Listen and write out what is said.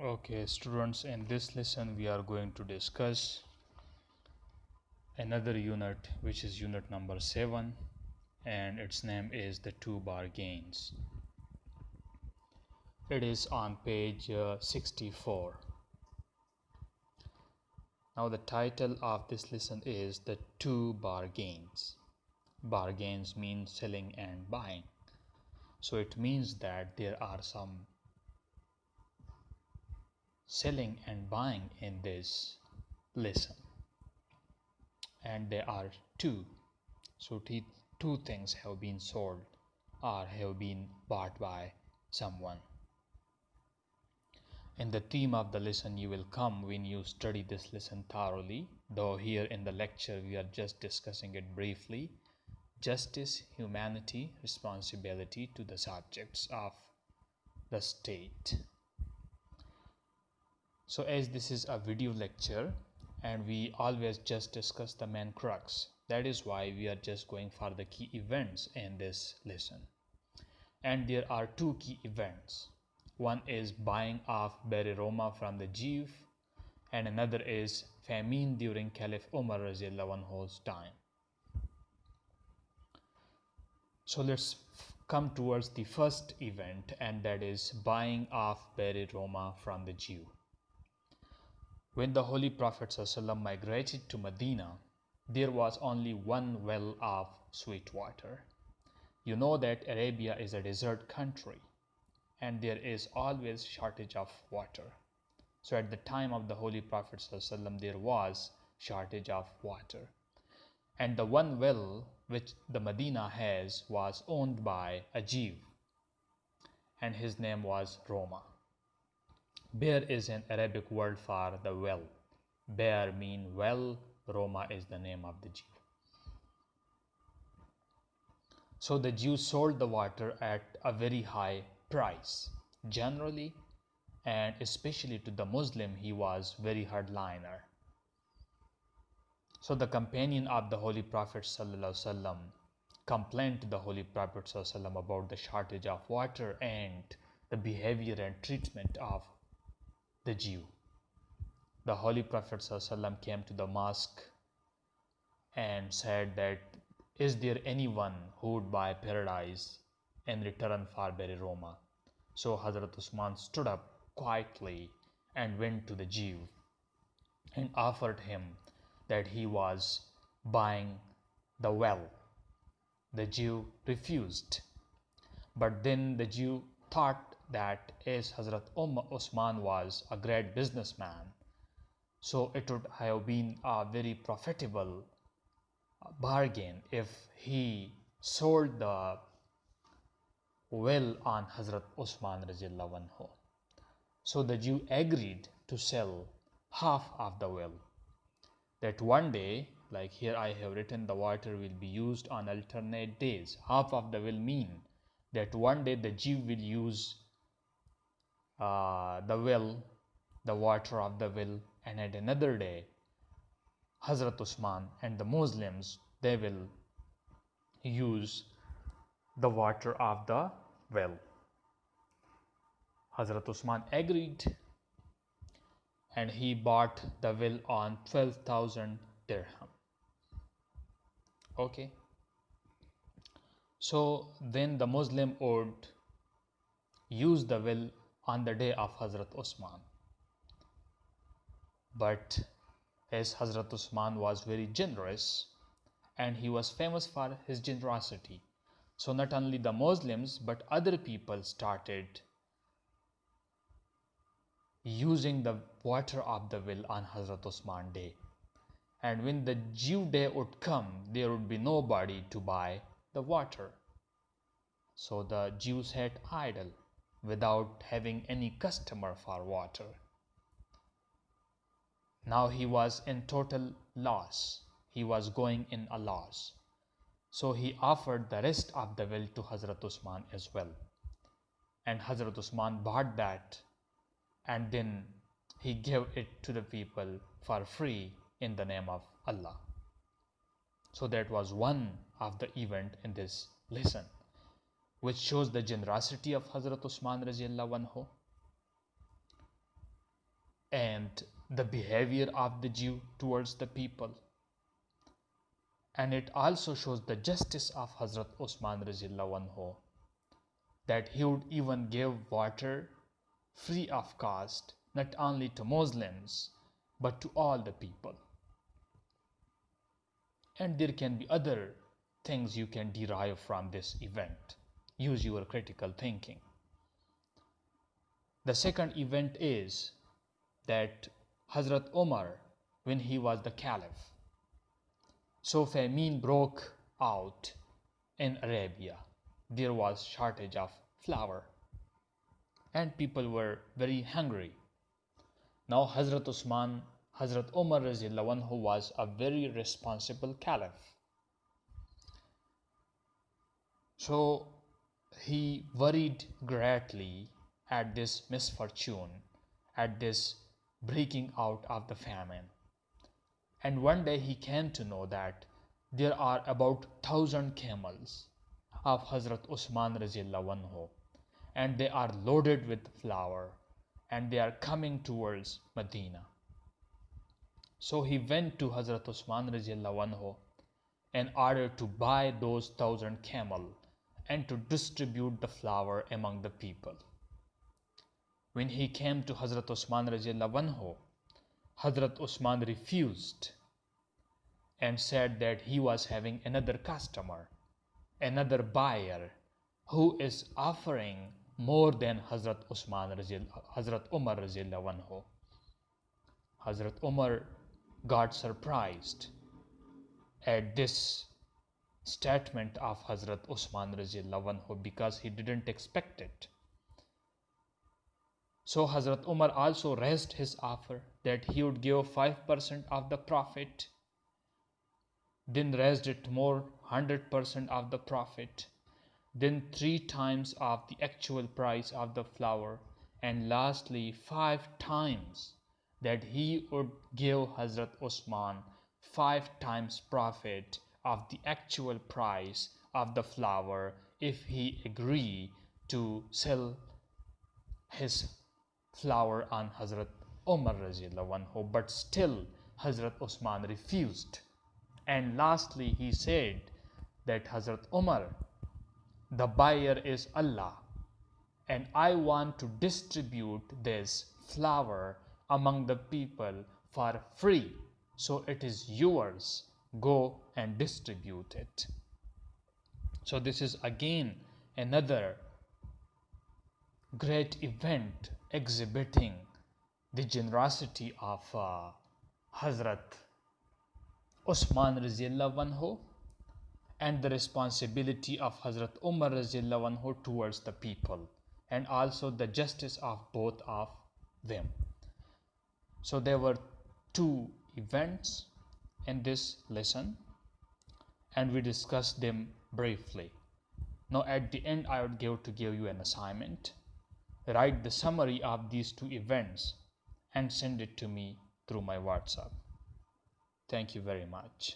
Okay, students, in this lesson we are going to discuss another unit, which is unit number 7, and its name is the two bar gains. It is on page 64. Now the title of this lesson is the two bar gains. Bar gains means selling and buying. So it means that there are some selling and buying in this lesson, and there are two. So two things have been sold or have been bought by someone. In the theme of the lesson you will come when you study this lesson thoroughly, though here in the lecture we are just discussing it briefly. Justice, humanity, responsibility to the subjects of the state. So as this is a video lecture and we always just discuss the main crux, that is why we are just going for the key events in this lesson. And there are two key events. One is buying of Beri Roma from the Jew, and another is famine during Caliph Umar Anhu's time. So let's come towards the first event, and that is buying of Beri Roma from the Jew. When the Holy Prophet ﷺ migrated to Medina, there was only one well of sweet water. You know that Arabia is a desert country and there is always shortage of water. So at the time of the Holy Prophet ﷺ, there was shortage of water. And the one well which the Medina has was owned by a Jew, and his name was Roma. Bear is an Arabic word for the well. Bear means well, Roma is the name of the Jew. So the Jew sold the water at a very high price. Generally and especially to the Muslim, he was very hardliner. So the companion of the Holy Prophet ﷺ complained to the Holy Prophet ﷺ about the shortage of water and the behavior and treatment of the Jew. The Holy Prophet ﷺ came to the mosque and said that, is there anyone who would buy paradise in return for Beri Roma? So Hazrat Usman stood up quietly and went to the Jew and offered him that he was buying the well. The Jew refused. But then the Jew thought that as Hazrat Usman was a great businessman, so it would have been a very profitable bargain if he sold the well on Hazrat Usman radiallahu anhu. So the Jew agreed to sell half of the well. That one day, like here I have written, the water will be used on alternate days. Half of the will mean that one day the Jew will use the well, the water of the well, and at another day Hazrat Usman and the Muslims, they will use the water of the well. Hazrat Usman agreed and he bought the well on 12,000 dirham. Okay. So then the Muslim would use the well on the day of Hazrat Usman. But as Hazrat Usman was very generous and he was famous for his generosity, so not only the Muslims but other people started using the water of the well on Hazrat Usman day. And when the Jew day would come, there would be nobody to buy the water. So the Jew sat idle without having any customer for water. Now he was in total loss. He was going in a loss. So he offered the rest of the well to Hazrat Usman as well. And Hazrat Usman bought that and then he gave it to the people for free in the name of Allah. So that was one of the event in this lesson, which shows the generosity of Hazrat Usman radiallahu anhu. and the behavior of the Jew towards the people. And it also shows the justice of Hazrat Usman radiallahu anhu, that he would even give water free of cost, not only to Muslims, but to all the people. And there can be other things you can derive from this event. Use your critical thinking. The second event is that Hazrat Umar, when he was the caliph, so famine broke out in Arabia. There was shortage of flour and people were very hungry. Now Hazrat Umar radiallahu anhu was a very responsible caliph. So he worried greatly at this misfortune, at this breaking out of the famine. And one day he came to know that there are about 1,000 camels of Hazrat Usman radiallahu anhu, and they are loaded with flour, and they are coming towards Medina. So he went to Hazrat Usman radiallahu anhu in order to buy those 1,000 camels and to distribute the flour among the people. When he came to Hazrat Usman radiallahu anhu, Hazrat Usman refused and said that he was having another customer, another buyer who is offering more than Hazrat Umar radiallahu anhu. Hazrat Umar got surprised at this statement of Hazrat Usman radiallahu anhu because he didn't expect it. So Hazrat Umar also raised his offer that he would give 5% of the profit, then raised it more, 100% of the profit, then 3 times of the actual price of the flour, and lastly 5 times that he would give Hazrat Usman 5 times profit of the actual price of the flour if he agreed to sell his flour on Hazrat Umar radiallahu anhu. But still Hazrat Usman refused. And lastly he said that Hazrat Umar, the buyer is Allah, and I want to distribute this flour among the people for free, so it is yours, go and distribute it. So this is again another great event exhibiting the generosity of Hazrat Usman radiallahu anhu and the responsibility of Hazrat Umar radiallahu anhu towards the people, and also the justice of both of them. So there were 2 events in this lesson and we discussed them briefly. Now at the end I would give you an assignment. Write the summary of these 2 events and send it to me through my WhatsApp. Thank you very much.